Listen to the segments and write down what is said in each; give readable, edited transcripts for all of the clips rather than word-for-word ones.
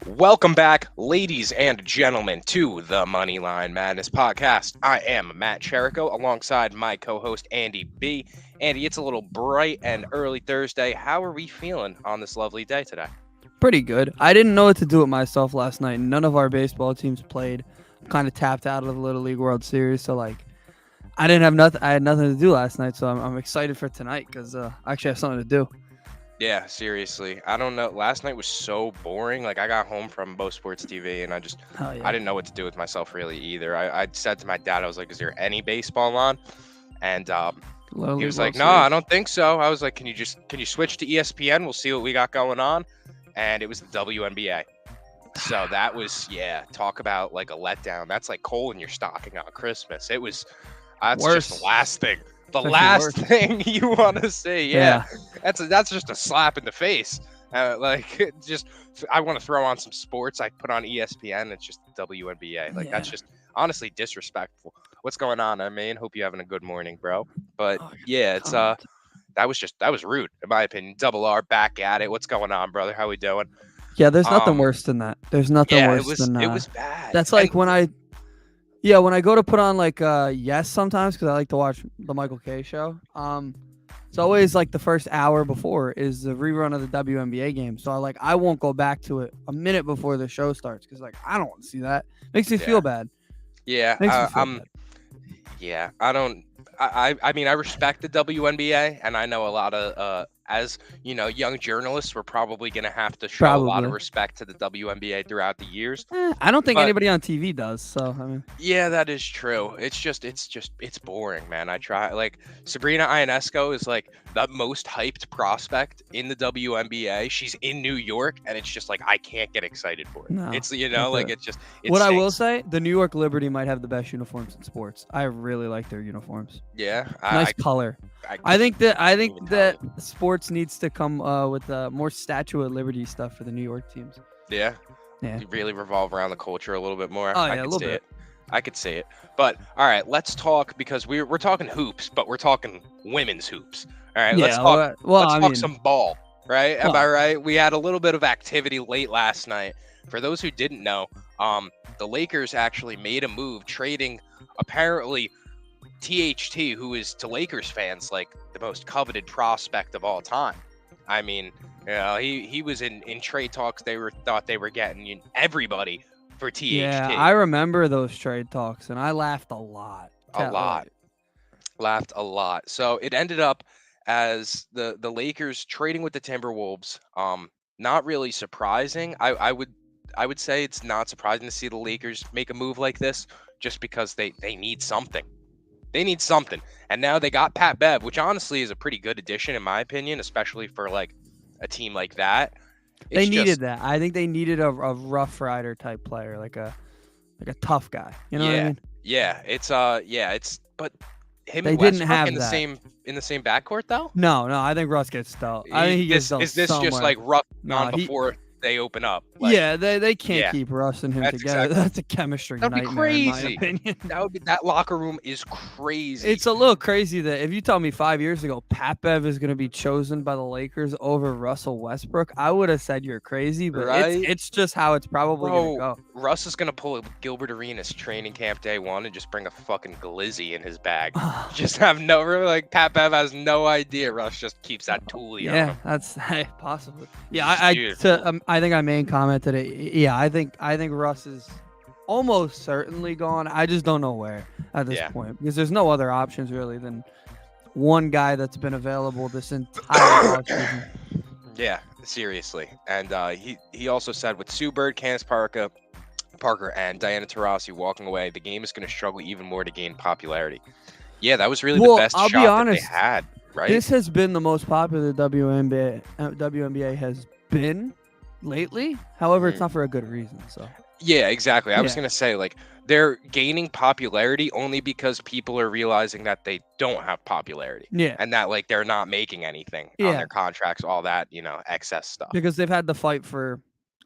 Welcome back, ladies and gentlemen, to the Moneyline Madness podcast. I am Matt Cherico alongside my co host, Andy B. Andy, it's a little bright and early Thursday. How are we feeling on this lovely day today? Pretty good. I didn't know what to do with myself last night. None of our baseball teams played. Kind of tapped out of the Little League World Series, so I didn't have nothing. I had nothing to do last night, so I'm excited for tonight because I actually have something to do. Yeah, seriously. I don't know. Last night was so boring. Like, I got home from Bo Sports TV and Oh I yeah, didn't know what to do with myself really either. I said to my dad, I was like, is there any baseball on? And Little he League was like, World "No, I Series. don't think so." I was like, can you switch to ESPN? We'll see what we got going on." And it was the WNBA. So that was, yeah, talk about like a letdown. That's like coal in your stocking on Christmas. That's just the Worse. last thing. The It's actually last worse. thing you want to see. Yeah. Yeah, That's just a slap in the face. I want to throw on some sports. I put on ESPN. It's just WNBA. Like, that's yeah. just honestly disrespectful. What's going on? I mean, hope you're having a good morning, bro. But Oh, yeah, it's comment. that was rude in my opinion. Double R back at it. What's going on, brother? How we doing? Yeah, there's nothing Um, worse than that. There's nothing yeah, worse than it was bad. that's And like when I go to put on Yes sometimes because I like to watch the Michael K show. It's always like the first hour before is the rerun of the WNBA game. So I won't go back to it a minute before the show starts because I don't want to see that. Makes me yeah, feel bad. yeah, Makes me feel I'm bad. yeah. I don't. I mean, I respect the WNBA, and I know a lot of as young journalists, we're probably gonna have to show a lot of Probably. respect to the WNBA throughout the years. I don't think But anybody on TV does. So I mean, yeah, that is true. It's boring, man. I try like Sabrina Ionesco is like the most hyped prospect in the WNBA. She's in New York, and it's just like I can't get excited for it. no. It's Can't do like it. it What I will stinks. say, the New York Liberty might have the best uniforms in sports. I really like their uniforms. Yeah, Nice color. I I think that I couldn't think even tell that you. sports needs to come with more Statue of Liberty stuff for the New York teams. Yeah, Yeah. you really revolve around the culture a little bit more. Oh I yeah, a could little see bit. it. I could see it. But all right, let's talk because we're talking hoops, but we're talking women's hoops. All right, Yeah. Well, let's I talk mean, some ball, right? Am I well, right? We had a little bit of activity late last night. For those who didn't know, the Lakers actually made a move trading apparently THT, who is to Lakers fans like the most coveted prospect of all time. I mean, he was in trade talks. They thought they were getting everybody for yeah, THT. I remember those trade talks, and I laughed a lot. A lot, laughed a lot. So it ended up as the Lakers trading with the Timberwolves. Not really surprising. I would say it's not surprising to see the Lakers make a move like this, just because they need something. They need something. And now they got Pat Bev, which honestly is a pretty good addition in my opinion, especially for like a team like that. They It's needed just that. I think they needed a Rough Rider type player, like a tough guy. You know what I yeah. mean? It's but him They and didn't Westbrook have that. in the same backcourt though? No. I think Russ gets dealt. I think he gets dealt Is this just somewhere. like rough on No, he. before they open up? Like, Yeah, they can't yeah, keep Russ and him that's together. exactly That's a chemistry that'd be nightmare, in my crazy. opinion. That locker room is crazy. It's a little crazy that if you tell me 5 years ago Pat Bev is going to be chosen by the Lakers over Russell Westbrook, I would have said you're crazy. But it's Right? it's just how it's probably going to Bro, go. Russ is gonna pull a Gilbert Arenas training camp day one and just bring a fucking glizzy in his bag. Just have no really like Pat Bev has no idea. Russ just keeps that toolie on Yeah, him. that's possibly. Yeah, Dude, I think I main commented it. Yeah, I think Russ is almost certainly gone. I just don't know where at this yeah. point because there's no other options really than one guy that's been available this entire college season. Yeah, seriously. And he also said with Sue Bird, Candace Parker, and Diana Taurasi walking away, the game is going to struggle even more to gain popularity. Yeah, that was really the Well, best I'll be shot that they honest. had, right? This has been the most popular WNBA has been lately. However, it's Mm. not for a good reason. So Yeah, exactly. I was yeah, going to say, like, they're gaining popularity only because people are realizing that they don't have popularity yeah, and that, like, they're not making anything on yeah, their contracts, all that, excess stuff. because they've had to fight for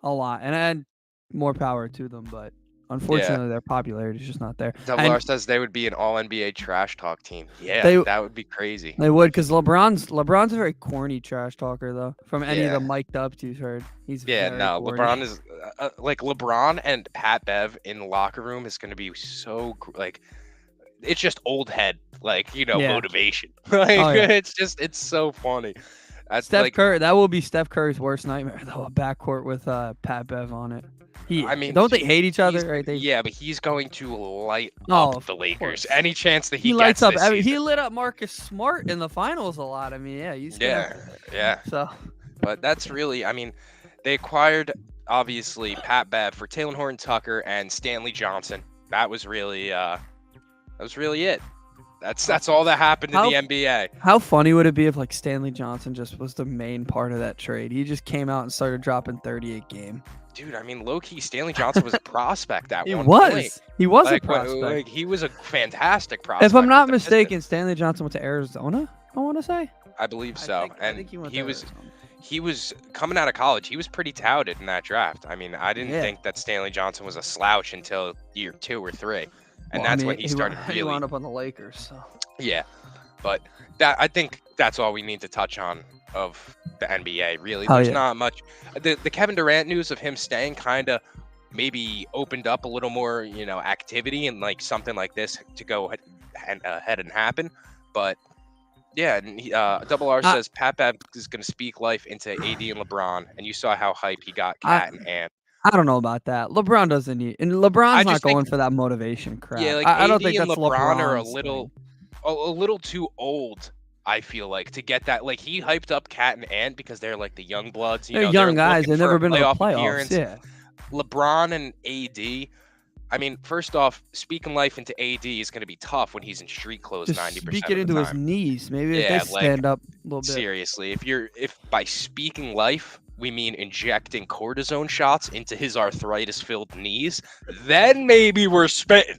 a lot, and more power to them. But Yeah. Unfortunately, their popularity is just not there. Double And R says they would be an all NBA trash talk team. Yeah, they that would be crazy. they would, because LeBron's a very corny trash talker though. From any of the Yeah. mic'd ups you've heard, he's Yeah, very no, corny. LeBron is like LeBron and Pat Bev in the locker room is going to be so like it's just old head, like, Yeah. motivation. Like Oh yeah. it's so funny. That's Steph like, Curry. That will be Steph Curry's worst nightmare though. A backcourt with Pat Bev on it. I mean, Don't they hate each he's other? Right? They. yeah, but he's going to light Oh, up of the Lakers course. any chance that He he lights gets up. this I mean, season. he lit up Marcus Smart in the finals a lot. I mean, yeah, he's Yeah, yeah. So But that's really, I mean, they acquired obviously Pat Bev for Taylor Horton Tucker and Stanley Johnson. That was really it. That's all that happened in How- the NBA. how funny would it be if like Stanley Johnson just was the main part of that trade? He just came out and started dropping 30 a game. Dude, I mean, low key, Stanley Johnson was a prospect at He one was. point. He was Like, a prospect. like, he was a fantastic prospect. If I'm not with the Pistons. mistaken, Stanley Johnson went to Arizona. I want to say. I believe so. I And think he went he to was Arizona. he was coming out of college. He was pretty touted in that draft. I mean, I didn't Yeah. think that Stanley Johnson was a slouch until year 2 or 3, and Well, I that's mean, when he started He really. wound up on the Lakers. So. Yeah, but I think that's all we need to touch on of the NBA. Really, Oh, there's yeah. not much. The Kevin Durant news of him staying kind of maybe opened up a little more, activity and like something like this to go ahead and happen. But yeah, and Double R says Pat Bev is going to speak life into AD and LeBron, and you saw how hype he got Cat and Ant. I don't know about that. LeBron doesn't need, and LeBron's I not just think- going for that motivation crap. Yeah, like I don't AD think and that's LeBron are a LeBron's little, thing. a little too old. I feel like to get that. Like he hyped up Cat and Ant because they're like the young bloods. They're young guys. looking They've for never a been to the playoff playoffs. appearance. Yeah. LeBron and AD. I mean, first off, speaking life into AD is going to be tough when he's in street clothes Just 90% speak of it the into his time. knees. Maybe Yeah, if they stand up a little bit. Seriously, if by speaking life we mean injecting cortisone shots into his arthritis-filled knees, then maybe we're spitting.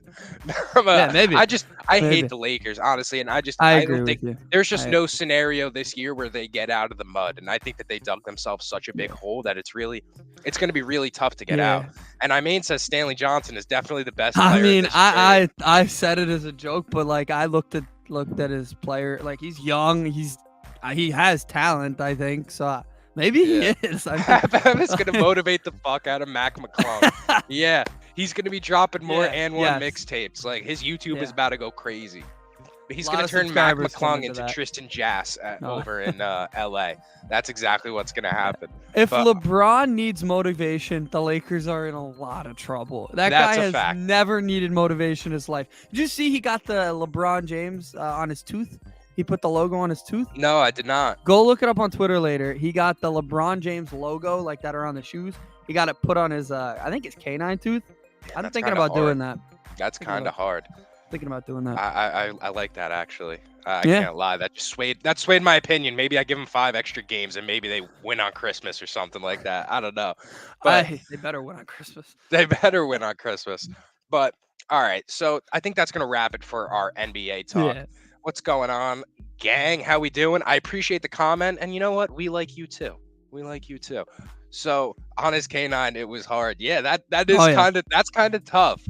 Yeah, maybe. I Maybe. hate the Lakers, honestly, and I agree don't with think you. there's just no scenario this year where they get out of the mud, and I think that they dug themselves such a big hole that it's going to be really tough to get out. And I mean, says Stanley Johnson is definitely the best player. I mean, in this trade. I said it as a joke, but like I looked at his player. Like he's young. He has talent. I think so. Maybe Yeah. he is. I mean, Bev is going to motivate the fuck out of Mac McClung. Yeah, he's going to be dropping more Yeah, and one yes. mixtapes. Like his YouTube is Yeah. about to go crazy. He's Lot going to of turn Mac subscribers McClung coming to into that. Tristan Jass No. over in LA. That's exactly what's going to happen. if But- LeBron needs motivation, the Lakers are in a lot of trouble. That That's guy a has fact. never needed motivation in his life. Did you see he got the LeBron James on his tooth? He put the logo on his tooth. No, I did not. Go look it up on Twitter later. He got the LeBron James logo like that around the shoes. He got it put on his I think it's canine tooth. I'm that's thinking kinda about doing hard. that. That's Thinking kind of about- hard. Thinking about doing that. I like that actually. I Yeah. can't lie. That swayed my opinion. Maybe I give them 5 extra games and maybe they win on Christmas or something like that. I don't know. But They better win on Christmas. they better win on Christmas. But all right, so I think that's gonna wrap it for our NBA talk. Yeah. What's going on, gang? How we doing? I appreciate the comment, and you know what? We like you too. We like you too. So on his K9, it was hard. Yeah, that is Oh, yeah. kind of tough.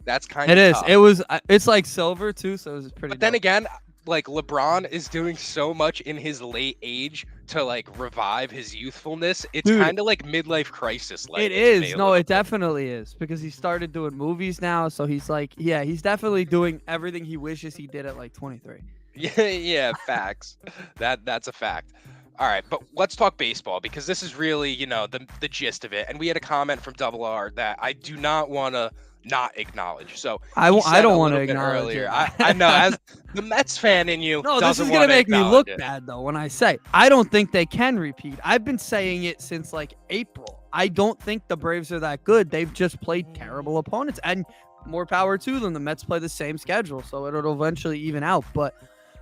That's kind It of is. tough. It was. It's like silver too, so it was pretty. But then dope. again, like LeBron is doing so much in his late age to like revive his youthfulness. It's Dude, kind of like midlife crisis. Like it is. No, it definitely is because he started doing movies now, so he's like, yeah, he's definitely doing everything he wishes he did at like 23. Yeah, facts. That's a fact. All right, but let's talk baseball because this is really, the gist of it. And we had a comment from Double R that I do not want to not acknowledge. So I he said don't a want to little bit acknowledge earlier. it. I know, as the Mets fan in you, No, this doesn't is gonna wanna make me acknowledge look it. bad though when I say I don't think they can repeat. I've been saying it since like April. I don't think the Braves are that good. They've just played terrible opponents, and more power to them. The Mets play the same schedule, so it'll eventually even out. But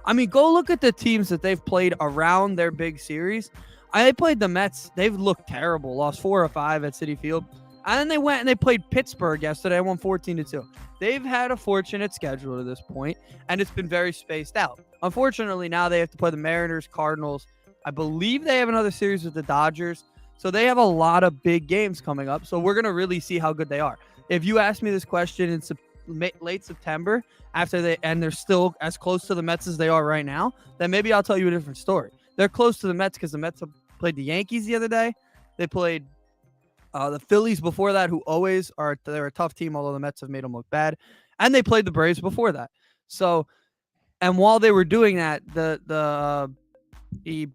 I mean, go look at the teams that they've played around their big series. I played the Mets. They've looked terrible. Lost 4 or 5 at Citi Field. And then they went and they played Pittsburgh yesterday. Won 14-2. They've had a fortunate schedule to this point, and it's been very spaced out. Unfortunately, now they have to play the Mariners, Cardinals. I believe they have another series with the Dodgers. So they have a lot of big games coming up. So we're going to really see how good they are. if you ask me this question in late September, they're still as close to the Mets as they are right now, then maybe I'll tell you a different story. They're close to the Mets because the Mets have played the Yankees the other day. They played the Phillies before that, who always are they're a tough team, although the Mets have made them look bad, and they played the Braves before that. So, and while they were doing that, the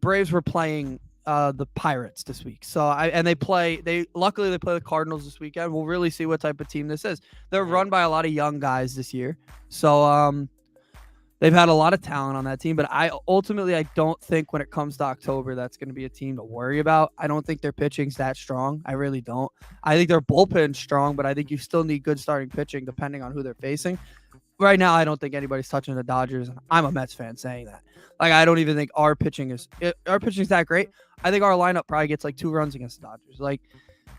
Braves were playing the Pirates this week. So luckily they play the Cardinals this weekend. We'll really see what type of team this is. They're run by a lot of young guys this year. So they've had a lot of talent on that team, but I don't think when it comes to October that's going to be a team to worry about. I don't think their pitching's that strong. I really don't. I think their bullpen's strong, but I think you still need good starting pitching depending on who they're facing. Right now, I don't think anybody's touching the Dodgers, and I'm a Mets fan saying that. Like, I don't even think our pitching's that great. I think our lineup probably gets like 2 runs against the Dodgers. Like,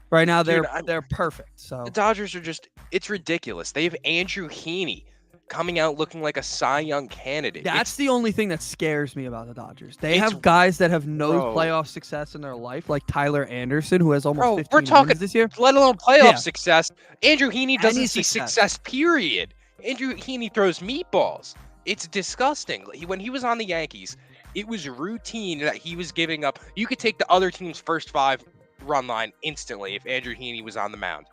right now, they're perfect. So the Dodgers are it's ridiculous. They have Andrew Heaney coming out looking like a Cy Young candidate. That's the only thing that scares me about the Dodgers. They have guys that have no playoff success in their life, like Tyler Anderson, who has almost 15 wins this year. Let alone playoff success. Andrew Heaney doesn't see success, period. Andrew Heaney throws meatballs. It's disgusting. When he was on the Yankees, it was routine that he was giving up. You could take the other team's first 5 run line instantly if Andrew Heaney was on the mound.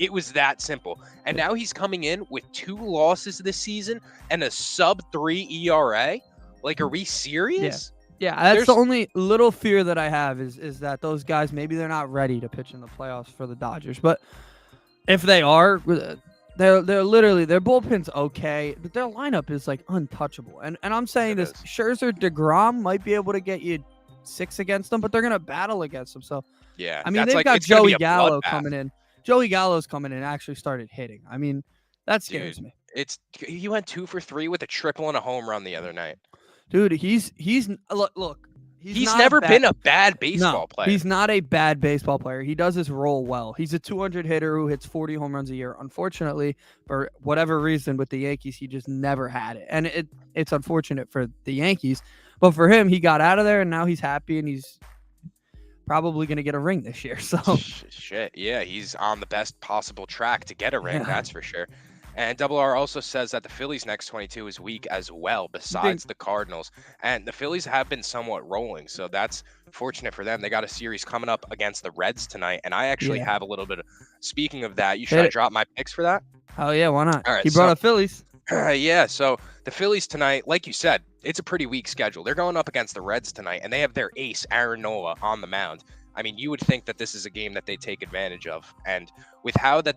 It was that simple. And now he's coming in with 2 losses this season and a sub-3 ERA. Like, are we serious? Yeah, that's the only little fear that I have is that those guys, maybe they're not ready to pitch in the playoffs for the Dodgers. But if they are, they're literally, their bullpen's okay, but their lineup is like untouchable. And I'm saying this, Scherzer, DeGrom might be able to get you 6 against them, but they're going to battle against them. So, yeah, I mean, they've got Joey Gallo coming in. Joey Gallo's coming in and actually started hitting. I mean, that scares me. He went 2 for 3 with a triple and a home run the other night. Dude, he's look. He's never been a bad baseball player. He's not a bad baseball player. He does his role well. He's a 200 hitter who hits 40 home runs a year. Unfortunately, for whatever reason with the Yankees, he just never had it. And it's unfortunate for the Yankees. But for him, he got out of there, and now he's happy, and he's probably going to get a ring this year. So shit. Yeah, he's on the best possible track to get a ring. That's for sure. And Double R also says that the Phillies' next 22 is weak as well, besides the Cardinals. And the Phillies have been somewhat rolling, so that's fortunate for them. They got a series coming up against the Reds tonight, and I actually have a little bit of... Speaking of that, should I drop my picks for that? Oh, yeah, why not? All right, he brought up Phillies. Yeah, so the Phillies tonight, like you said, it's a pretty weak schedule. They're going up against the Reds tonight, and they have their ace, Aaron Nola, on the mound. I mean, you would think that this is a game that they take advantage of. And with how that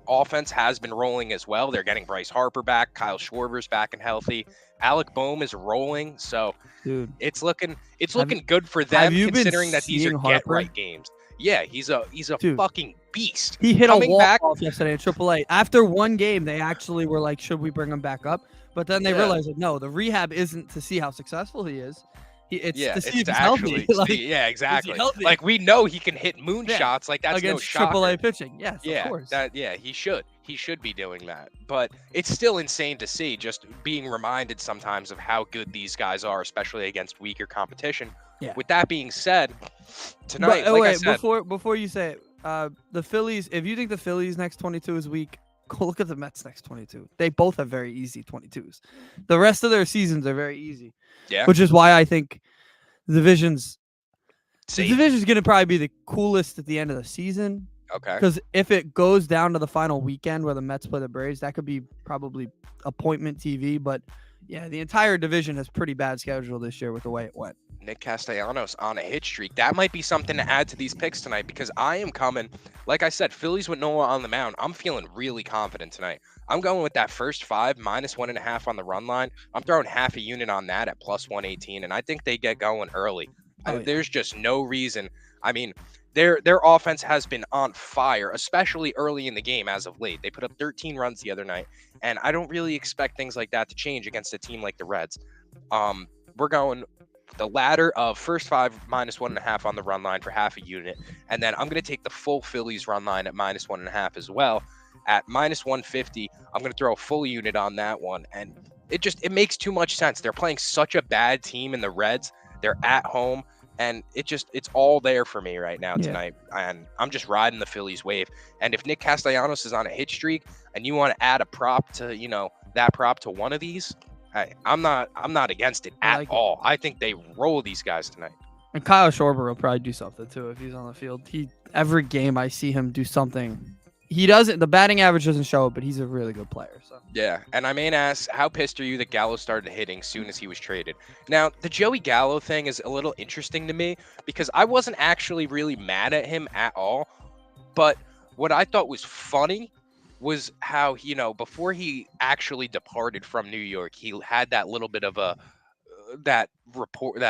offense has been rolling as well, they're getting Bryce Harper back, Kyle Schwarber's back and healthy, Alec Boehm is rolling, so dude, it's looking good for them considering that these are get-right games. Yeah, he's a fucking beast. He hit a walk-off yesterday in AAA. After one game, they actually were like, should we bring him back up? But then they realized, like, no, the rehab isn't to see how successful he is. It's to see if he's healthy. Yeah, exactly. Like, we know he can hit moonshots. Like, that's against no shocker. AAA pitching. Yes, of course. He should. He should be doing that. But it's still insane to see, just being reminded sometimes of how good these guys are, especially against weaker competition. Yeah. With that being said, tonight, I said, before you say it, the Phillies, if you think the Phillies' next 22 is weak, go look at the Mets' next 22. They both have very easy 22s. The rest of their seasons are very easy. Yeah. Which is why I think the division's going to probably be the coolest at the end of the season. Okay. Because if it goes down to the final weekend where the Mets play the Braves, that could be probably appointment TV. But yeah, the entire division has pretty bad schedule this year with the way it went. Nick Castellanos on a hit streak. That might be something to add to these picks tonight because I am coming. Like I said, Phillies with Noah on the mound. I'm feeling really confident tonight. I'm going with that first 5 minus 1.5 on the run line. I'm throwing half a unit on that at plus 118, and I think they get going early. There's just no reason. I mean, their offense has been on fire, especially early in the game as of late. They put up 13 runs the other night, and I don't really expect things like that to change against a team like the Reds. We're going the ladder of first 5 minus 1.5 on the run line for half a unit, and then I'm going to take the full Phillies run line at minus 1.5 as well. At minus 150, I'm going to throw a full unit on that one, and it makes too much sense. They're playing such a bad team in the Reds. They're at home. And it's all there for me right now Yeah. tonight. And I'm just riding the Phillies wave. And if Nick Castellanos is on a hit streak and you want to add a prop to, that prop to one of these, I'm not against it I at like it. all. I think they roll these guys tonight. And Kyle Schwarber will probably do something too if he's on the field. Every game I see him do something. He doesn't. The batting average doesn't show it, but he's a really good player. So Yeah, and I may ask, how pissed are you that Gallo started hitting soon as he was traded? Now, the Joey Gallo thing is a little interesting to me because I wasn't actually really mad at him at all. But what I thought was funny was how, before he actually departed from New York, he had that little bit of that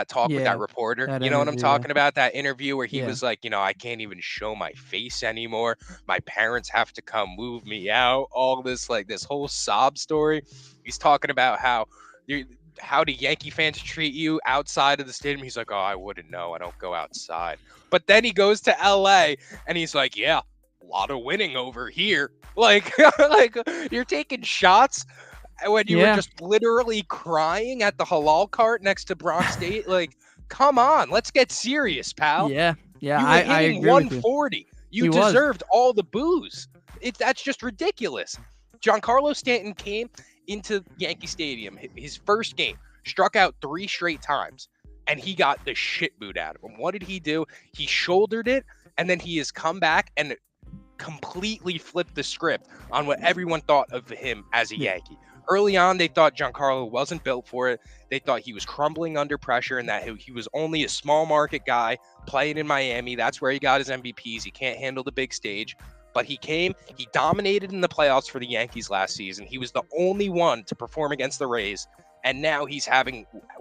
talk with that yeah, reporter. that You know what I'm interview. Yeah, talking about? That interview where he yeah, was like, I can't even show my face anymore. My parents have to come move me out. All this, like, this whole sob story. He's talking about how do Yankee fans treat you outside of the stadium. He's like, oh, I wouldn't know. I don't go outside. But then he goes to LA and he's like, yeah, a lot of winning over here. Like, like you're taking shots when you were yeah, just literally crying at the halal cart next to Bronx State. Like, come on, let's get serious, pal. yeah, yeah. You were I hitting agree with you. 140. You He was. deserved all the booze. That's just ridiculous. Giancarlo Stanton came into Yankee Stadium, his first game, struck out 3 straight times, and he got the shit booed out of him. What did he do? He shouldered it, and then he has come back and completely flipped the script on what everyone thought of him as a Yeah. Yankee. Early on, they thought Giancarlo wasn't built for it. They thought he was crumbling under pressure and that he was only a small market guy playing in Miami. That's where he got his MVPs. He can't handle the big stage. But he came, he dominated in the playoffs for the Yankees last season. He was the only one to perform against the Rays. And now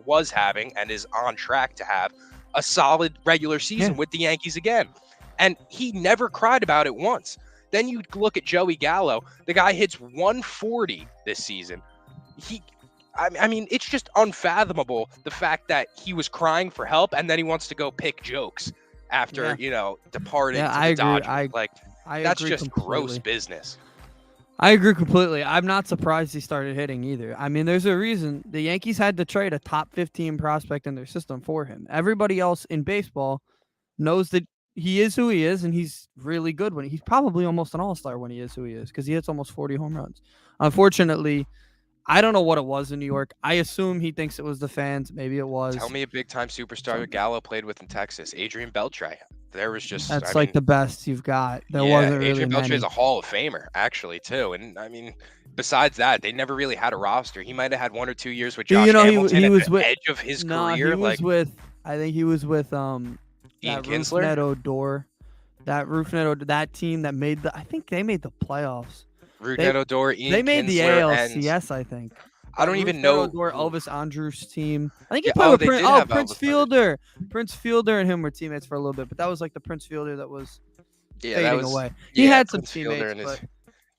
was having, and is on track to have a solid regular season with the Yankees again. And he never cried about it once. Then you look at Joey Gallo. The guy hits 140 this season. I mean, it's just unfathomable the fact that he was crying for help and then he wants to go pick jokes after, departing Yeah, to I the agree. Dodgers. I That's agree just gross completely. business. I agree completely. I'm not surprised he started hitting either. I mean, there's a reason the Yankees had to trade a top 15 prospect in their system for him. Everybody else in baseball knows that he is who he is, and he's really good when he's probably almost an all-star when he is who he is because he hits almost 40 home runs. Unfortunately, I don't know what it was in New York. I assume he thinks it was the fans. Maybe it Tell was me a big-time superstar something. Gallo played with in Texas. Adrian Beltre. There was just, I That's like mean, the best you've got. There yeah, wasn't really Adrian Beltre is many. a Hall of Famer, actually, too. And I mean, besides that, they never really had a roster. He might have had 1 or 2 years with Do you Josh know Hamilton he at was the with? edge of his No, he career. Like was with. I think he was with Ian that Kinsler. Rougned Odor, that team that made the. I think they made the playoffs. They Rougned Odor, they Ian made the Kinsler, and ALCS, I think. I But don't even Rougned know Odor, who. Elvis Andrus' team. I think he Yeah, played oh, with they Prince. did Oh, have Prince Elvis Andrus. Fielder. Prince Fielder and him were teammates for a little bit, but that was like the Prince Fielder that was Yeah, that fading was away. He yeah, had some Prince Fielder teammates, and his. but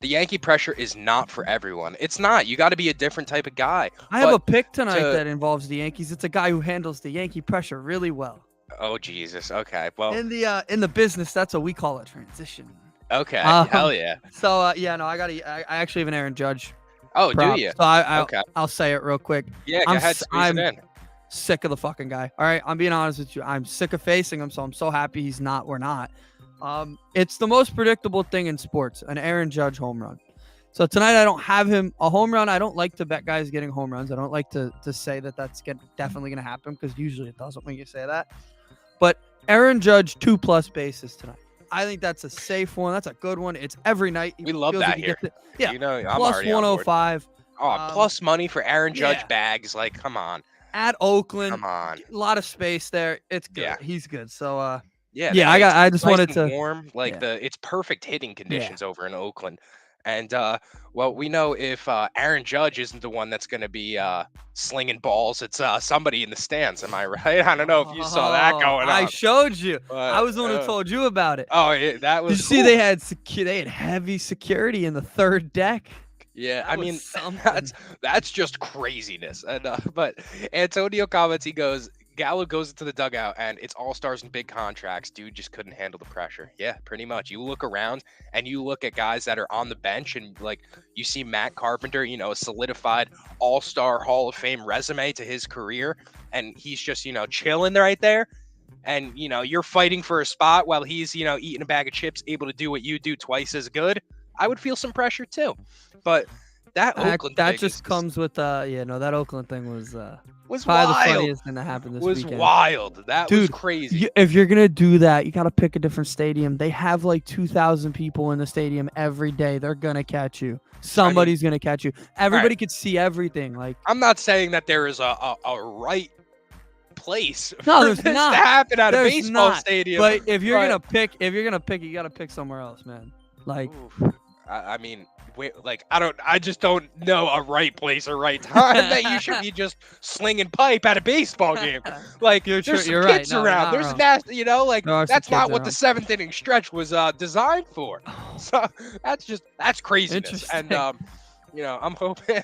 The Yankee pressure is not for everyone. It's not. You got to be a different type of guy. I have But a pick tonight to that involves the Yankees. It's a guy who handles the Yankee pressure really well. oh Jesus, okay, well, In the business, that's what we call a transition. okay, Um, hell yeah. so yeah, no, I actually have an Aaron Judge Oh, do prop. you? So Okay, I'll say it real quick. yeah, go ahead, squeeze it I'm in. sick of the fucking guy. All right, I'm being honest with you. I'm sick of facing him, so I'm so happy he's not. We're not. It's the most predictable thing in sports, an Aaron Judge home run. So tonight I don't have him a home run. I don't like to bet guys getting home runs. I don't like to say that definitely going to happen because usually it doesn't when you say that. But Aaron Judge 2+ bases tonight. I think that's a safe one. That's a good one. It's every night. We love Feels that like he here. gets it. Yeah, You know, I'm plus already on board. 105 Oh, plus money for Aaron Judge yeah. bags. Like, come on, at Oakland. come on. A lot of space there. It's good. Yeah. He's good. So Yeah, yeah, and I just nice wanted and to warm. Like yeah. it's perfect hitting conditions over in Oakland. And well, we know if Aaron Judge isn't the one that's going to be slinging balls, it's somebody in the stands. Am I right? I don't know if you saw that going I on. showed you. But, I was the one who told you about it. Oh, yeah, that Did was. you see they had heavy security in the third deck? Yeah, That I was mean something. that's just craziness. And but Antonio comments. He goes, Gallo goes into the dugout, and it's all stars and big contracts. Dude just couldn't handle the pressure. Yeah, pretty much. You look around and you look at guys that are on the bench, and like you see Matt Carpenter, you know, a solidified all-star Hall of Fame resume to his career, and he's just chilling right there. and you're fighting for a spot while he's eating a bag of chips, able to do what you do twice as good, I would feel some pressure too. But that Oakland That thing just comes with that Oakland thing was was probably the wild. funniest thing that happened this Was weekend. wild. That was Dude, crazy. if you're gonna do that, you gotta pick a different stadium. They have like 2,000 people in the stadium every day. They're gonna catch you. Somebody's gonna catch you. All right, Everybody could see everything. Like, I'm not saying that there is a right place no, for there's this not. to happen at a There's baseball not. stadium. But if you're gonna pick, you gotta pick somewhere else, man. Like, Oof. I mean, I just don't know a right place or right time that you should be just slinging pipe at a baseball game. Like, You're there's some you're right. kids No, you're around. not There's wrong. like There are some that's not kids what the around. seventh inning stretch was designed for. So that's craziness. And Interesting. I'm hoping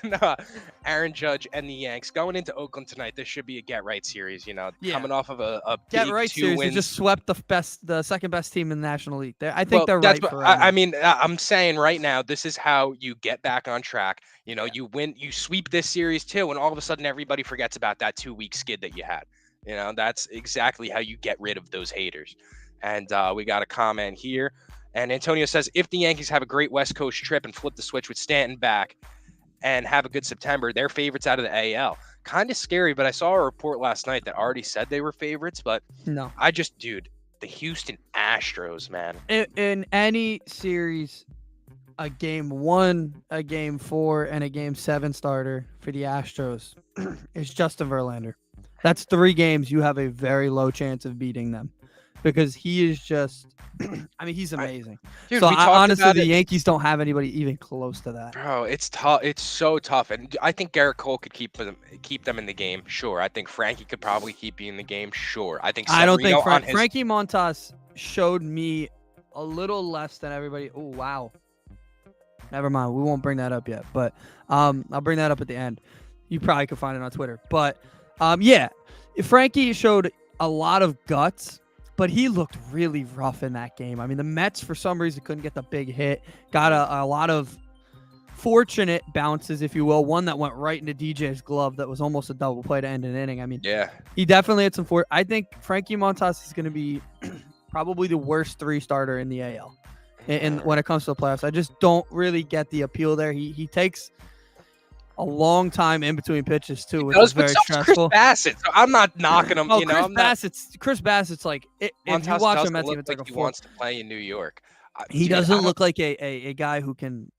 Aaron Judge and the Yanks going into Oakland tonight. This should be a get right series. Yeah. Coming off of a Get big right two series. They wins. just swept the second best team in the National League. I think Well, they're that's right what for right I now. mean. I'm saying right now, this is how you get back on track. Yeah. You win, you sweep this series too, and all of a sudden everybody forgets about that 2 week skid that you had. That's exactly how you get rid of those haters. And we got a comment here, and Antonio says if the Yankees have a great West Coast trip and flip the switch with Stanton back and have a good September, they're favorites out of the AL. Kind of scary, but I saw a report last night that already said they were favorites. But No. dude, the Houston Astros, man. In any series, a game 1, a game 4, and a game 7 starter for the Astros is Justin Verlander. That's 3 games you have a very low chance of beating them because he is just. I mean, he's amazing. Dude, So we talked honestly, about the it. Yankees don't have anybody even close to that. Bro, it's tough. It's so tough, and I think Garrett Cole could keep them in the game. Sure, I think Frankie could probably keep you in the game. Sure, I think I don't think Severino on his. Frankie Montas showed me a little less than everybody. Oh wow. Never mind. We won't bring that up yet, but I'll bring that up at the end. You probably could find it on Twitter. But yeah, Frankie showed a lot of guts, but he looked really rough in that game. I mean, the Mets for some reason couldn't get the big hit. Got a lot of fortunate bounces, if you will. One that went right into DJ's glove that was almost a double play to end an inning. I mean, Yeah, he definitely had some I think Frankie Montas is going to be probably the worst 3 starter in the AL. And when it comes to the playoffs, I just don't really get the appeal there. He takes a long time in between pitches too, which is very stressful. Chris Bassett. So I'm not knocking him. Oh, Chris Basset's like if you Montas watch doesn't him, look it's like like a he 4. wants to play in New York. He Dude, doesn't look like a guy who can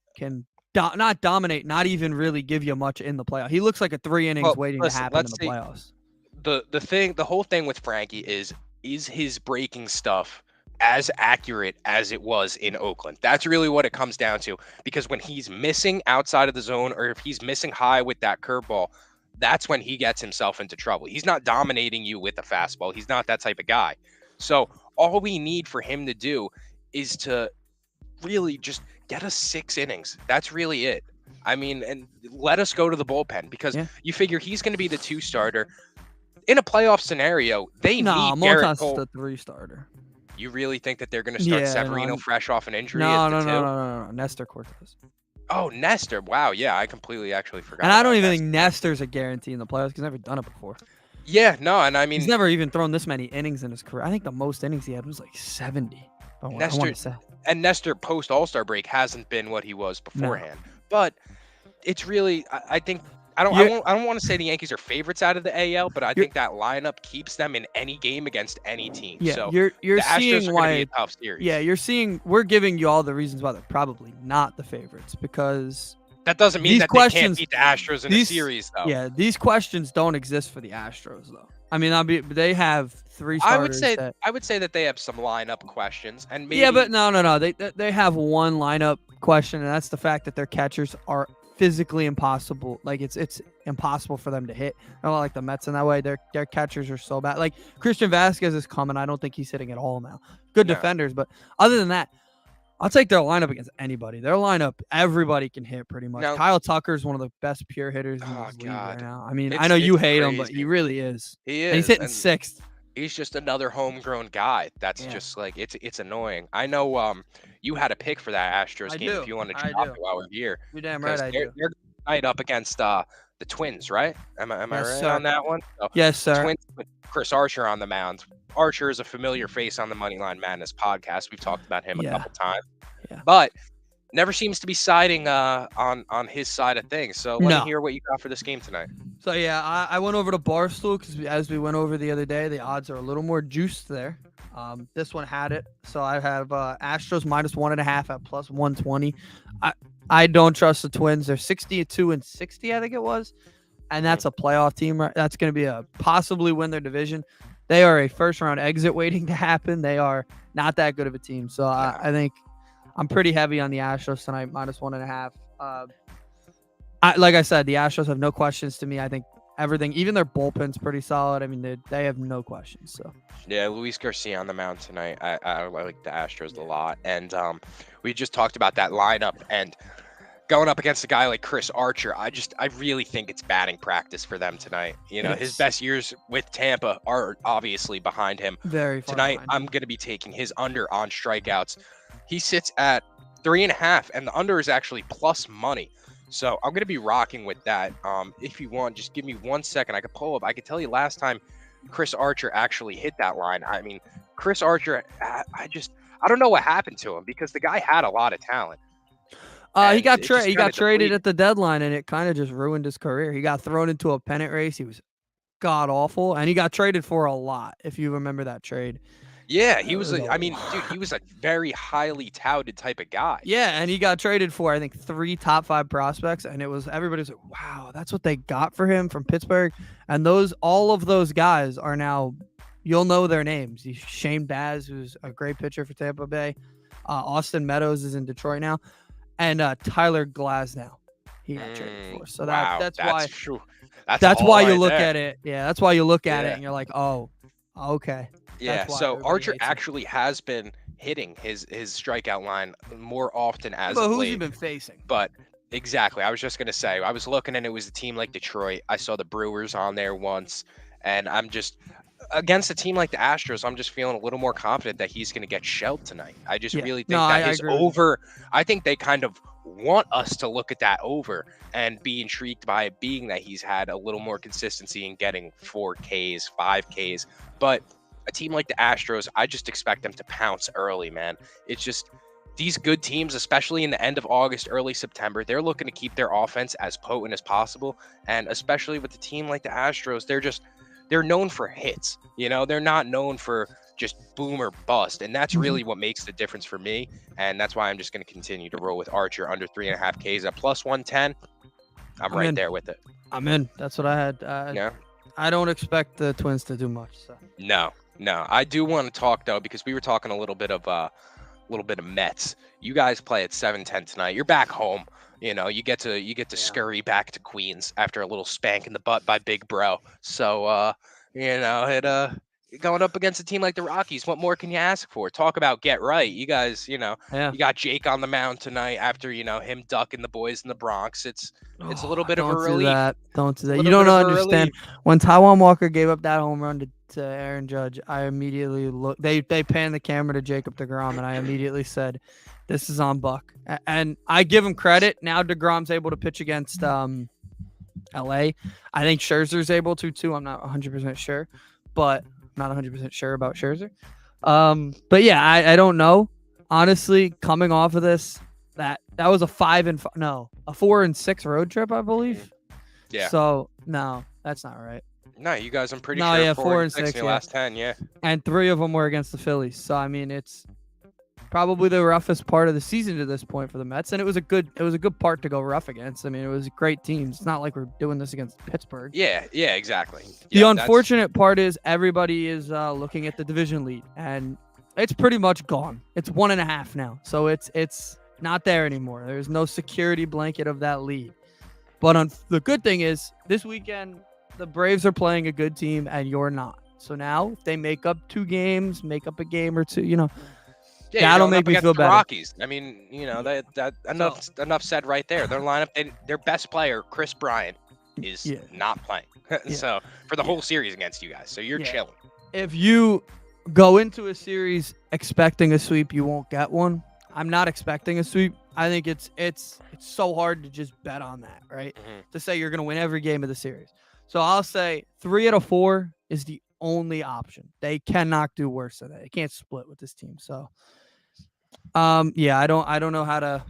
not dominate, not even really give you much in the playoffs. He looks like a 3 innings waiting to happen in the playoffs. The whole thing with Frankie is his breaking stuff as accurate as it was in Oakland. That's really what it comes down to. Because when he's missing outside of the zone, or if he's missing high with that curveball, that's when he gets himself into trouble. He's not dominating you with a fastball. He's not that type of guy. So all we need for him to do is to really just get us 6 innings. That's really it. I mean, and let us go to the bullpen, because you figure he's going to be the 2 starter in a playoff scenario. They need Garrett Cole. Montas is the 3 starter. You really think that they're going to start Severino fresh off an injury? No. Nestor Cortez. Oh, Nestor. Wow. Yeah, I completely actually forgot. And I don't even think Nestor's a guarantee in the playoffs because he's never done it before. Yeah, no, and I mean, he's never even thrown this many innings in his career. I think the most innings he had was like 70. Nestor post All-Star break hasn't been what he was beforehand. No. But it's really, I think, I don't want to say the Yankees are favorites out of the AL, but I think that lineup keeps them in any game against any team. Yeah, so you're the seeing Astros are why going to be a tough series. Yeah, we're giving you all the reasons why they're probably not the favorites, because that doesn't mean that they can't beat the Astros in a series, though. Yeah, these questions don't exist for the Astros, though. I mean, they have 3 starters. I would say that they have some lineup questions, and maybe. Yeah, but no. They have one lineup question, and that's the fact that their catchers are physically impossible. Like it's impossible for them to hit. I don't like the Mets in that way. Their catchers are so bad. Like Christian Vasquez is coming. I don't think he's hitting at all now. Good defenders, but other than that, I'll take their lineup against anybody. Their lineup, everybody can hit pretty much. Now, Kyle Tucker's one of the best pure hitters in this league right now. I mean, I know you hate him, but he really is. He is. And he's hitting 6th. He's just another homegrown guy. That's just like it's annoying. I know you had a pick for that Astros game if you want to drop it while we're here. You're damn right I do. They're night up against the Twins, right? Am I Yes, right on sir. that one? So Yes, sir. Twins with Chris Archer on the mound. Archer is a familiar face on the Moneyline Madness podcast. We've talked about him a Yeah. couple times, Yeah. but never seems to be siding on his side of things. So let me No. hear what you got for this game tonight. So yeah, I went over to Barstool because as we went over the other day, the odds are a little more juiced there. This one had it, so I have Astros -1.5 at +120. I don't trust the Twins. They're 62-60, I think it was, and Mhm. that's a playoff team. Right? That's going to be a possibly win their division. They are a first round exit waiting to happen. They are not that good of a team, so No. I think I'm pretty heavy on the Astros tonight, -1.5. Like I said, the Astros have no questions to me. I think everything, even their bullpen's pretty solid. I mean, they have no questions. So Yeah, Luis Garcia on the mound tonight. I like the Astros a yeah. lot, and we just talked about that lineup and going up against a guy like Chris Archer. I really think it's batting practice for them tonight. You It know, his is best years with Tampa are obviously behind him. very far Tonight, behind I'm him. going to be taking his under on strikeouts. He sits at 3.5, and the under is actually plus money. So I'm going to be rocking with that. If you want, just give me 1 second. I could pull up. I could tell you last time Chris Archer actually hit that line. I mean, Chris Archer, I don't know what happened to him because the guy had a lot of talent, He and got it just he kind got of traded depleted. at the deadline, and it kind of just ruined his career. He got thrown into a pennant race. He was god awful, and he got traded for a lot. If you remember that trade, Yeah, it he was was a I mean, dude, he lot. was a very highly touted type of guy. Yeah, and he got traded for I think 3 top 5 prospects, and it was everybody's like, "Wow, that's what they got for him from Pittsburgh." And all of those guys are now, you'll know their names. Shane Baz, who's a great pitcher for Tampa Bay. Austin Meadows is in Detroit now, and Tyler Glasnow, he got traded for. So Wow, that's why that's a that's haul why you right look there. at it. Yeah, that's why you look at it Yeah. and you're like, oh, okay, Yeah, that's why so everybody Archer hates him. actually has been hitting his strikeout line more often as But of who's he late. been facing? But exactly, I was just gonna say, I was looking and it was a team like Detroit. I saw the Brewers on there once, and I'm just against a team like the Astros. I'm just feeling a little more confident that he's gonna get shelled tonight. I just Yeah, really no, think that I his agree with you. over. I think they kind of want us to look at that over and be intrigued by it, being that he's had a little more consistency in getting 4Ks, 5Ks, but a team like the Astros, I just expect them to pounce early, man. It's just these good teams, especially in the end of August, early September, they're looking to keep their offense as potent as possible. And especially with a team like the Astros, they're known for hits. You know, they're not known for just boom or bust. And that's Mhm. really what makes the difference for me. And that's why I'm just going to continue to roll with Archer under 3.5 Ks at plus 110. I'm I'm right in. there with it. I'm in. That's what I had. Yeah. I don't expect the Twins to do much. So No, no. I do want to talk though, because we were talking a little bit of Mets. You guys play at 7:10 tonight. You're back home. You know, you get to yeah. scurry back to Queens after a little spank in the butt by Big Bro. So you know, going up against a team like the Rockies, what more can you ask for? Talk about get right. You guys, Yeah. you got Jake on the mound tonight after, him ducking the boys in the Bronx. It's a little Oh, bit of a don't do relief. that. Don't do It's a that. You little don't bit of a understand. relief. When Taiwan Walker gave up that home run to Aaron Judge, I immediately looked. They panned the camera to Jacob DeGrom, and I immediately said, "This is on Buck." And I give him credit. Now DeGrom's able to pitch against LA. I think Scherzer's able to too. I'm not 100% sure, but I'm not 100% sure about Scherzer. But yeah, I don't know. Honestly, coming off of this, that was a 4-6 road trip, I believe. Yeah. So no, that's not right. No, you guys, I'm pretty No, sure yeah, 4 4 and and 6 6, in your yeah, last 10. Yeah. and 3 of them were against the Phillies. So I mean, it's probably the roughest part of the season to this point for the Mets, and it was a good part to go rough against. I mean, it was great teams. It's not like we're doing this against Pittsburgh. Yeah, yeah, exactly. The Yep, unfortunate part is everybody is looking at the division lead, and it's pretty much gone. It's 1.5 now, so it's not there anymore. There's no security blanket of that lead. But the good thing is this weekend the Braves are playing a good team, and you're not. So now if they make up 2 games, make up a game or two, yeah, you're that'll going make up me against feel the better. Rockies. I mean, Yeah. that So enough said right there. Their lineup, their best player, Chris Bryant, is yeah, not playing. yeah, So for the yeah, whole series against you guys, so you're yeah. chilling. If you go into a series expecting a sweep, you won't get one. I'm not expecting a sweep. I think it's so hard to just bet on that, right? Hmm. To say you're going to win every game of the series. So I'll say 3 out of 4 is the only option. They cannot do worse than that. They can't split with this team. So yeah, I don't know how to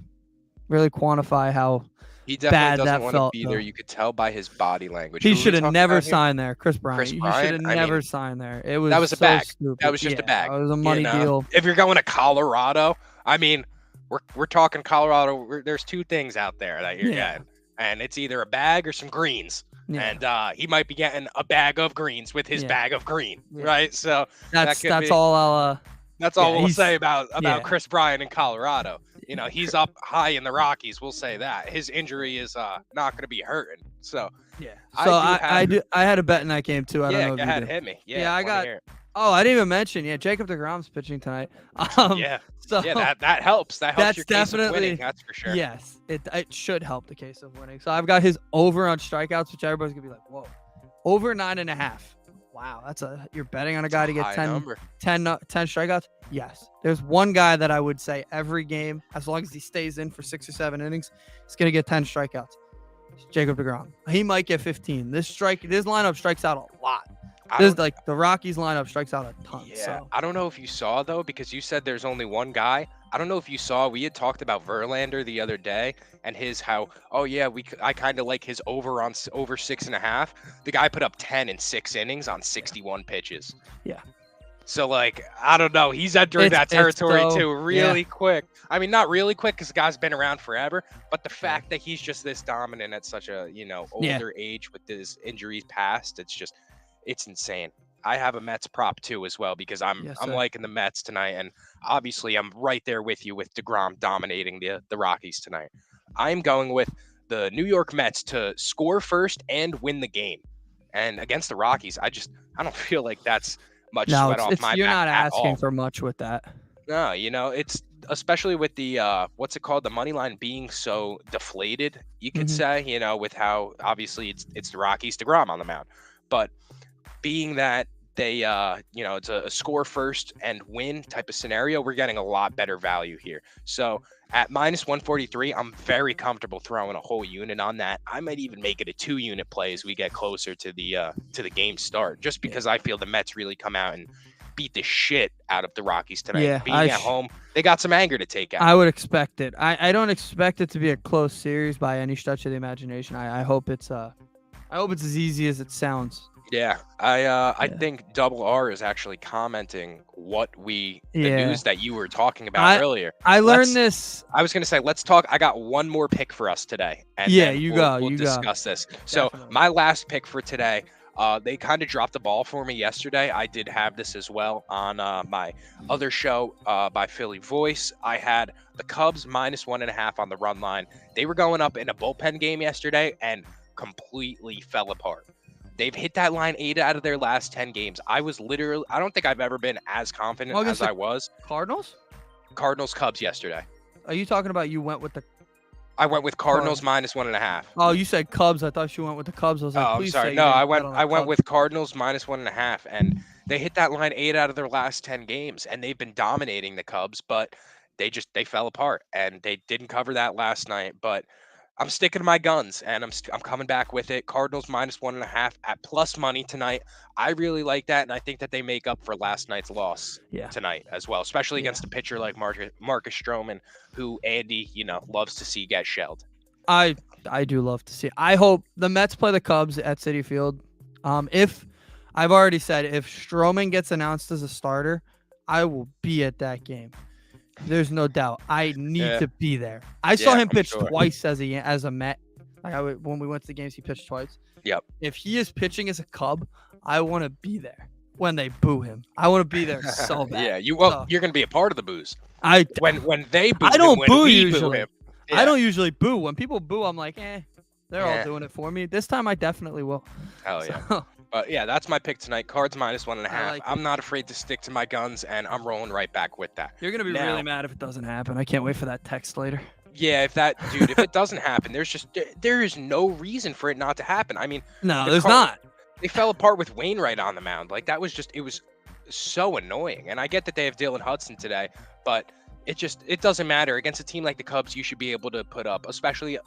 really quantify how He definitely bad doesn't that want to felt be there. though. You could tell by his body language. He Who are we should have talking never about here? signed there, Chris Chris Bryant. He should Bryant. have I never mean, signed there. It that was was a so bag. stupid. That was just a Yeah, bag. it was a You money know, deal. if you're going to Colorado, I mean, we're talking Colorado. There's two things out there that you're Yeah, getting, and it's either a bag or some greens. yeah, And he might be getting a bag of greens with his yeah, bag of green, yeah. right? So that could That's be. all I'll. That's all Yeah, we'll say he's about yeah, Chris Bryant in Colorado. You know, yeah, he's up high in the Rockies. We'll say that his injury is not going to be hurting. So yeah. So I do have. I had a bet in that game too. I don't Yeah, know if go you ahead, do. hit me. Yeah, Yeah, I want to got. hear it. Oh, I didn't even mention. Yeah, Jacob deGrom's pitching tonight. Um, Yeah, so yeah, that helps. That helps that's your case of winning. definitely That's for sure. yes. It should help the case of winning. So I've got his over on strikeouts, which everybody's gonna be like, whoa, over 9.5. Wow, you're betting on a guy to get High 10, number. 10, 10 strikeouts. Yes, there's one guy that I would say every game, as long as he stays in for 6 or 7 innings, he's gonna get 10 strikeouts. It's Jacob deGrom. He might get 15. This lineup strikes out a lot. I This don't. like the Rockies lineup strikes out a ton. Yeah, So I don't know if you saw though, because you said there's only one guy. I don't know if you saw. We had talked about Verlander the other day and his how. Oh yeah, I kind of like his over on over 6.5. The guy put up 10 in 6 innings on 61 pitches. yeah, So like I don't know, he's entering that it's territory so too yeah, really quick. I mean, not really quick because the guy's been around forever, but the yeah, fact that he's just this dominant at such a yeah. older age with his injuries past, it's insane. I have a Mets prop too as well because I'm Yes, I'm sir. liking the Mets tonight, and obviously I'm right there with you with DeGrom dominating the Rockies tonight. I'm going with the New York Mets to score first and win the game, and against the Rockies, I don't feel like that's much No, sweat off it's my you're back not at asking all. for much with that. No, it's especially with the what's it called, the money line being so deflated, you could Hmm. say, with how obviously it's the Rockies DeGrom on the mound, but being that they it's a score first and win type of scenario, we're getting a lot better value here. So at minus 143, I'm very comfortable throwing a whole unit on that. I might even make it a 2 unit play as we get closer to the game start, just Yeah, because I feel the Mets really come out and beat the shit out of the Rockies tonight. yeah. Being at home, they got some anger to take out. I would expect it. I don't expect it to be a close series by any stretch of the imagination. I hope it's as easy as it sounds. Yeah, I Yeah, think Double R is actually commenting the yeah. news that you were talking about I earlier. I learned Let's this. I was gonna say let's talk. I got one more pick for us today, and Yeah, then you we'll go. we'll You go. discuss this. So Definitely. my last pick for today, they kind of dropped the ball for me yesterday. I did have this as well on my other show by Philly Voice. I had the Cubs minus 1.5 on the run line. They were going up in a bullpen game yesterday and completely fell apart. They've hit that line 8 out of their last 10 games. I don't think I've ever been as confident Well, against as the I was. Cardinals? Cardinals Cubs yesterday. Are you talking about you went with the I went with Cardinals Cardinals? minus 1.5. Oh, you said Cubs. I thought you went with the Cubs. I was like, Oh, I'm please sorry. say you No, I didn't bet went on the I went Cubs. with Cardinals minus 1.5, and they hit that line 8 out of their last 10 games, and they've been dominating the Cubs, but they fell apart and they didn't cover that last night. But I'm sticking to my guns, and I'm coming back with it. Cardinals minus 1.5 at plus money tonight. I really like that, and I think that they make up for last night's loss Yeah, tonight as well, especially yeah. against a pitcher like Marcus Stroman, who Andy loves to see get shelled. I do love to see it. I hope the Mets play the Cubs at Citi Field. If I've already said if Stroman gets announced as a starter, I will be at that game. There's no doubt. I need Yeah, to be there. I saw yeah, him I'm pitch sure. twice as a Met. When we went to the games, he pitched twice. Yep. If he is pitching as a Cub, I want to be there when they boo him. I want to be there so bad. Yeah, So, you're gonna be a part of the booze I when they boo I him, don't when boo we boo usually. him. I Yeah. don't usually boo. When people boo, I'm like, they're all Yeah. doing it for me. This time I definitely will. Hell yeah. So, But yeah, that's my pick tonight. Cards minus 1.5. I like it. I'm not afraid to stick to my guns, and I'm rolling right back with that. You're gonna be Now, really mad if it doesn't happen. I can't wait for that text later. yeah, if it doesn't happen, there is no reason for it not to happen. I mean, No, the there's Card- not. they fell apart with Wainwright on the mound. Like it was so annoying. And I get that they have Dylan Hudson today, but it doesn't matter against a team like the Cubs. You should be able to put up, especially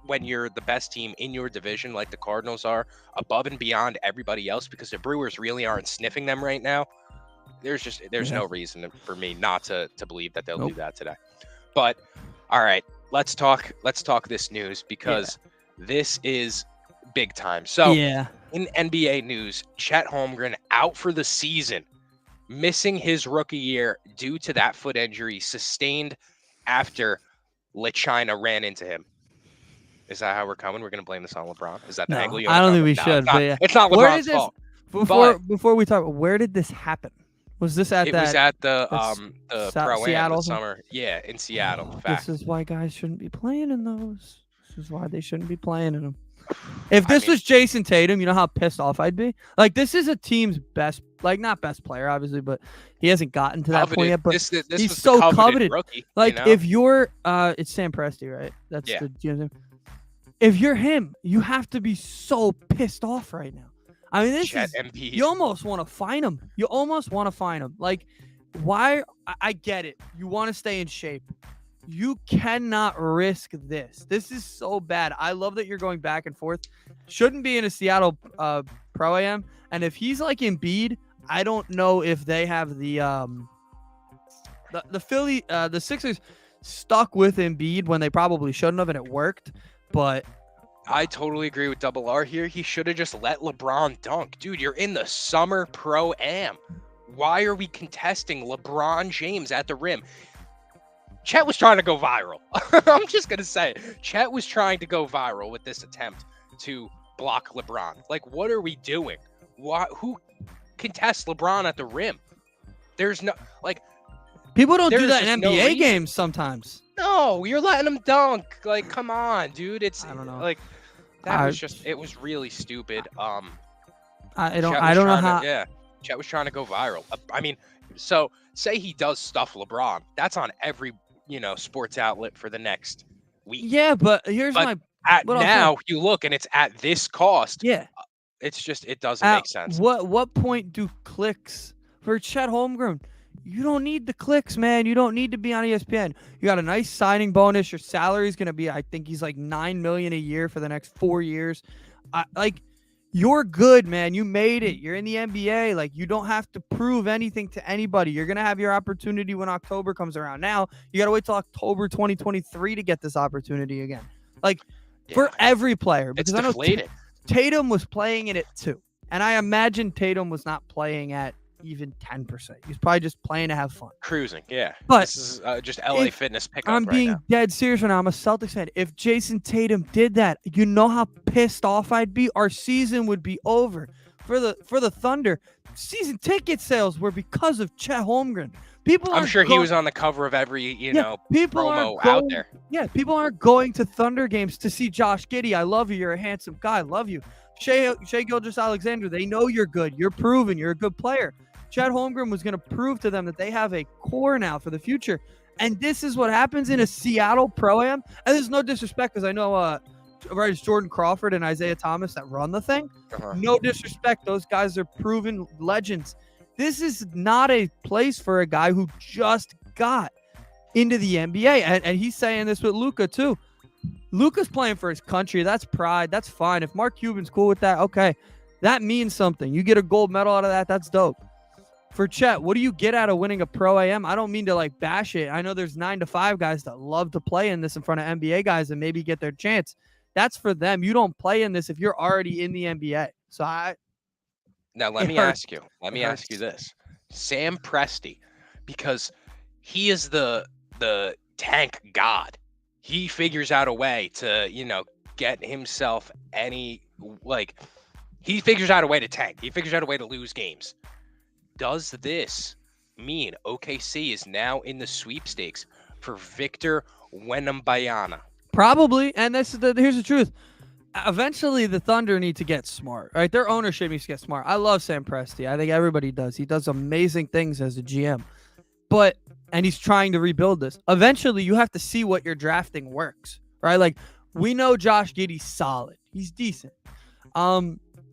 when you're the best team in your division, like the Cardinals are, above and beyond everybody else. Because the Brewers really aren't sniffing them right now. There's Yeah. no reason for me not to believe that they'll Nope. do that today. But all right, let's talk this news because this is big time. So Yeah. in NBA news, Chet Holmgren out for the season, missing his rookie year due to that foot injury sustained after LaChina ran into him. Is that how we're coming? We're going to blame this on LeBron? Is that the angle No, you want I to don't come think with? we No, should. But yeah, it's not where LeBron's did this fault. before we talk? Where did this happen? Was this at It was that? at the Pro-Am Seattle this thing? summer. Yeah, in Seattle. Oh, Fact. this is why guys shouldn't be playing in those. This is why they shouldn't be playing in them. If I this mean, was Jason Tatum, you know how pissed off I'd be. Like this is a team's best, like not best player, obviously, but he hasn't gotten to that point coveted. yet. But This he's was the so coveted coveted. rookie. Like if you're, it's Sam Presti, right? That's Yeah. the GM. If you're him, you have to be so pissed off right now. I mean, this Chet is MP. you almost want to fine him. You almost want to fine him. Like, why? I get it. You want to stay in shape. You cannot risk this. This is so bad. I love that you're going back and forth. Shouldn't be in a Seattle Pro-Am. And if he's like Embiid, I don't know if they have the Philly the Sixers stuck with Embiid when they probably shouldn't have, and it worked. But I totally agree with Double R here. He should have just let LeBron dunk. Dude, you're in the summer Pro-Am. Why are we contesting LeBron James at the rim? Chet was trying to go viral. I'm just going to say it. Chet was trying to go viral with this attempt to block LeBron. Like, what are we doing? Who contests LeBron at the rim? There's no, like, people don't do there's that in just no NBA reason. games sometimes. No, you're letting him dunk. Like, come on, dude. I don't know. Like, that was just, it was really stupid. I don't Chet was know trying how. yeah, Chet was trying to go viral. I mean, so say he does stuff LeBron. That's on every, sports outlet for the next week. Yeah, but here's But my. what I'll say- now you look and it's at this cost. Yeah. It's just, it doesn't make sense. What point do clicks for Chet Holmgren? You don't need the clicks, man. You don't need to be on ESPN. You got a nice signing bonus. Your salary is gonna be, I think he's like $9 million a year for the next 4 years. You're good, man. You made it. You're in the NBA. Like, you don't have to prove anything to anybody. You're gonna have your opportunity when October comes around. Now you gotta wait till October 2023 to get this opportunity again. Like, for every player, because it's I know deflated. Tatum was playing in it too. And I imagine Tatum was not playing at even 10%. He's probably just playing to have fun. Cruising, yeah. But this is just LA Fitness pickup I'm right being now. dead serious right now. I'm a Celtics fan. If Jason Tatum did that, you know how pissed off I'd be? Our season would be over. For the Thunder, season ticket sales were because of Chet Holmgren. I'm sure he was on the cover of every, promo out there. Yeah, people aren't going to Thunder games to see Josh Giddey. I love you. You're a handsome guy. I love you. Shea Gilgeous-Alexander, they know you're good. You're proven. You're a good player. Chet Holmgren was going to prove to them that they have a core now for the future. And this is what happens in a Seattle Pro-Am. And there's no disrespect because I know it's Jordan Crawford and Isaiah Thomas that run the thing. Uh-huh. No disrespect. Those guys are proven legends. This is not a place for a guy who just got into the NBA. And he's saying this with Luka too. Luka's playing for his country. That's pride. That's fine. If Mark Cuban's cool with that, okay. That means something. You get a gold medal out of that. That's dope. For Chet, what do you get out of winning a Pro-Am? I don't mean to like bash it. I know there's 9 to 5 guys that love to play in this in front of NBA guys and maybe get their chance. That's for them. You don't play in this if you're already in the NBA. So Now let me ask you. Let me ask you this. Sam Presti, because he is the tank god. He figures out a way to, get himself he figures out a way to tank. He figures out a way to lose games. Does this mean OKC is now in the sweepstakes for Victor Wembanyama? Probably. And here's the truth. Eventually, the Thunder need to get smart, right? Their ownership needs to get smart. I love Sam Presti. I think everybody does. He does amazing things as a GM. And he's trying to rebuild this. Eventually, you have to see what you're drafting works, right? Like, we know Josh Giddey's solid. He's decent.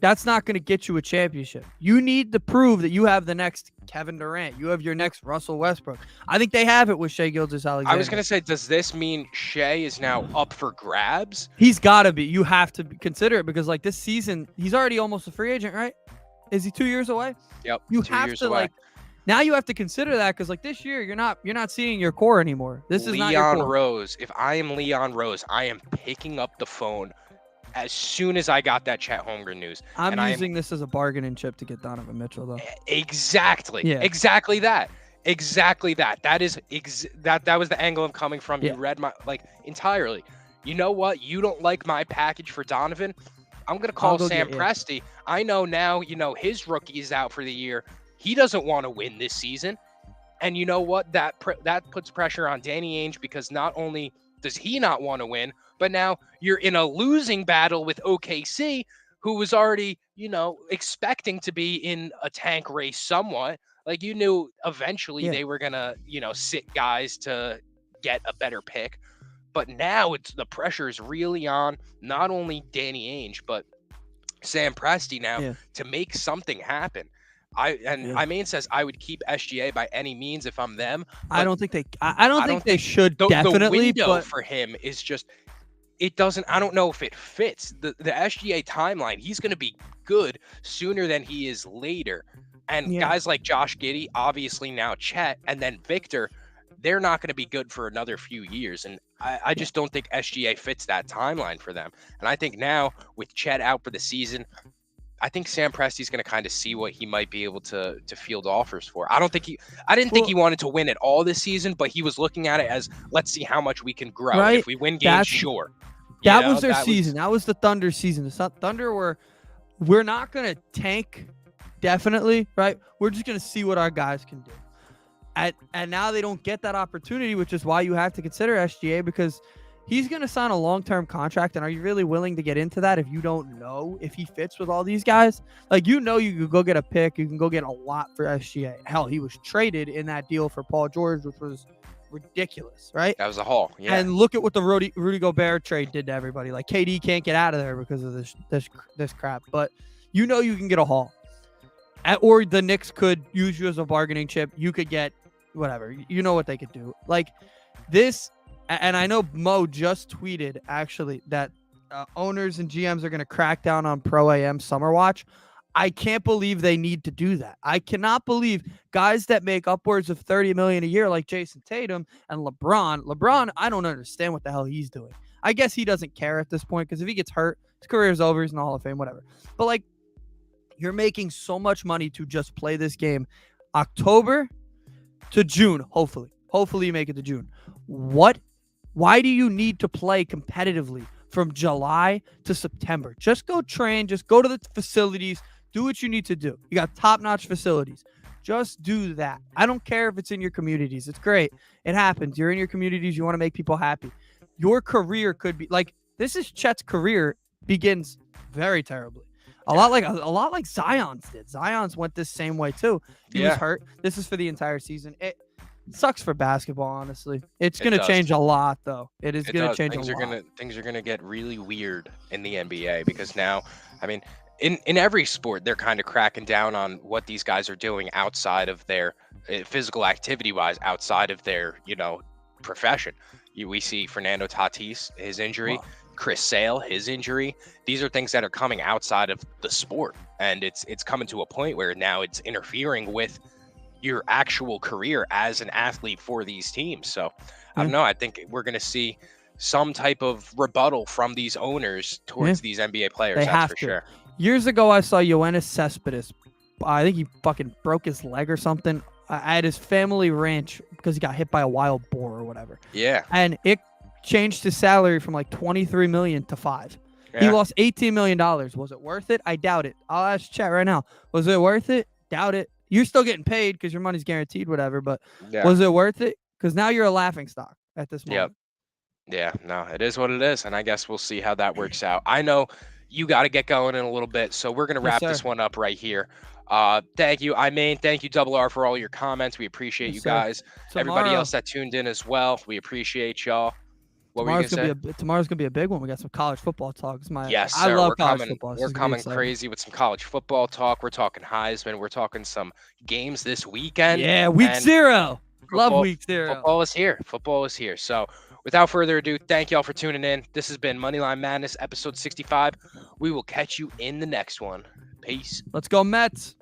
That's not going to get you a championship. You need to prove that you have the next Kevin Durant. You have your next Russell Westbrook. I think they have it with Shea I was Gilgeous-Alexander. gonna say, does this mean Shea is now up for grabs? He's got to be. You have to consider it because like this season, he's already almost a free agent, right? Is he 2 years away? Yep, You 2 years to away. like now you have to consider that because like this year you're not seeing your core anymore. This is not your Leon core. Rose. If I am Leon Rose, I am picking up the phone as soon as I got that Chet Holmgren news. I'm And I am using this as a bargaining chip to get Donovan Mitchell though. exactly, Yeah. exactly that. Exactly that. That is that was the angle I'm coming from. Yeah. You read my entirely. You know what? You don't like my package for Donovan? I'm gonna I'll call go Sam get Presti. I know now, his rookie is out for the year. He doesn't want to win this season. And you know what? That puts pressure on Danny Ainge because not only does he not want to win, but now you're in a losing battle with OKC, who was already, expecting to be in a tank race somewhat. Like you knew eventually yeah. they were gonna, sit guys to get a better pick. But now the pressure is really on not only Danny Ainge, but Sam Presti now Yeah. to make something happen. Yeah. I mean says I would keep SGA by any means if I'm them, I but don't think they. I don't I think don't they think should the definitely, window but for him is just it doesn't. I don't know if it fits the SGA timeline. He's going to be good sooner than he is later, and yeah. guys like Josh Giddey, obviously now Chet, and then Victor, they're not going to be good for another few years. And I just don't think SGA fits that timeline for them. And I think now with Chet out for the season, I think Sam Presti's going to kind of see what he might be able to field offers for. I didn't think Well, he wanted to win it all this season, but he was looking at it as let's see how much we can grow. And right. if we win games, That's sure. that was their season. That was the Thunder season. The Thunder we're not gonna tank, definitely, right? We're just gonna see what our guys can do. And now they don't get that opportunity, which is why you have to consider SGA because he's going to sign a long-term contract. And are you really willing to get into that if you don't know if he fits with all these guys? Like, you could go get a pick. You can go get a lot for SGA. Hell, he was traded in that deal for Paul George, which was ridiculous, right? That was a haul. Yeah. And look at what the Rudy Gobert trade did to everybody. Like, KD can't get out of there because of this crap. But you can get a haul. Or the Knicks could use you as a bargaining chip. You could get whatever. You know what they could do. Like this, and I know Mo just tweeted actually that owners and GMs are going to crack down on Pro AM Summer Watch. I can't believe they need to do that. I cannot believe guys that make upwards of $30 million a year like Jason Tatum and LeBron, I don't understand what the hell he's doing. I guess he doesn't care at this point because if he gets hurt, his career is over. He's in the Hall of Fame, whatever. But like, you're making so much money to just play this game October to June, hopefully. Hopefully you make it to June. Why do you need to play competitively from July to September? Just go train, just go to the facilities, do what you need to do. You got top-notch facilities. Just do that. I don't care if it's in your communities. It's great. It happens. You're in your communities. You want to make people happy. Your career could be like this is Chet's career begins very terribly. A lot like Zion's did. Zion's went this same way too. He was hurt. This is for the entire season. It sucks for basketball, honestly. It's going to change a lot, though. It is going to change a lot. Things are gonna get really weird in the NBA because now, I mean, in every sport, they're kind of cracking down on what these guys are doing outside of their physical activity-wise, outside of their profession. We see Fernando Tatis, his injury. Wow. Chris Sale, his injury. These are things that are coming outside of the sport, and it's coming to a point where now it's interfering with your actual career as an athlete for these teams. So I don't know. I think we're going to see some type of rebuttal from these owners towards these NBA players. They that's have for to. sure. Years ago, I saw Yoenis Cespedes. I think he fucking broke his leg or something at his family ranch because he got hit by a wild boar or whatever. Yeah. And it changed his salary from like $23 million to $5 million. Yeah. He lost $18 million. Was it worth it? I doubt it. I'll ask chat right now. Was it worth it? Doubt it. You're still getting paid because your money's guaranteed, whatever. But was it worth it? Because now you're a laughing stock at this moment. Yep. Yeah. No, it is what it is, and I guess we'll see how that works out. I know you got to get going in a little bit, so we're gonna wrap this one up right here. Thank you, thank you, Double R, for all your comments. We appreciate you guys. Everybody else that tuned in as well, we appreciate y'all. What were you gonna say? Tomorrow's gonna be a big one. We got some college football talk. Yes, I sir. love college football. This We're is gonna be coming exciting. crazy with some college football talk. We're talking Heisman. We're talking some games this weekend. Yeah, week And 0. Love football week 0. football is here. Football is here. So without further ado, thank y'all for tuning in. This has been Moneyline Madness, episode 65. We will catch you in the next one. Peace. Let's go Mets.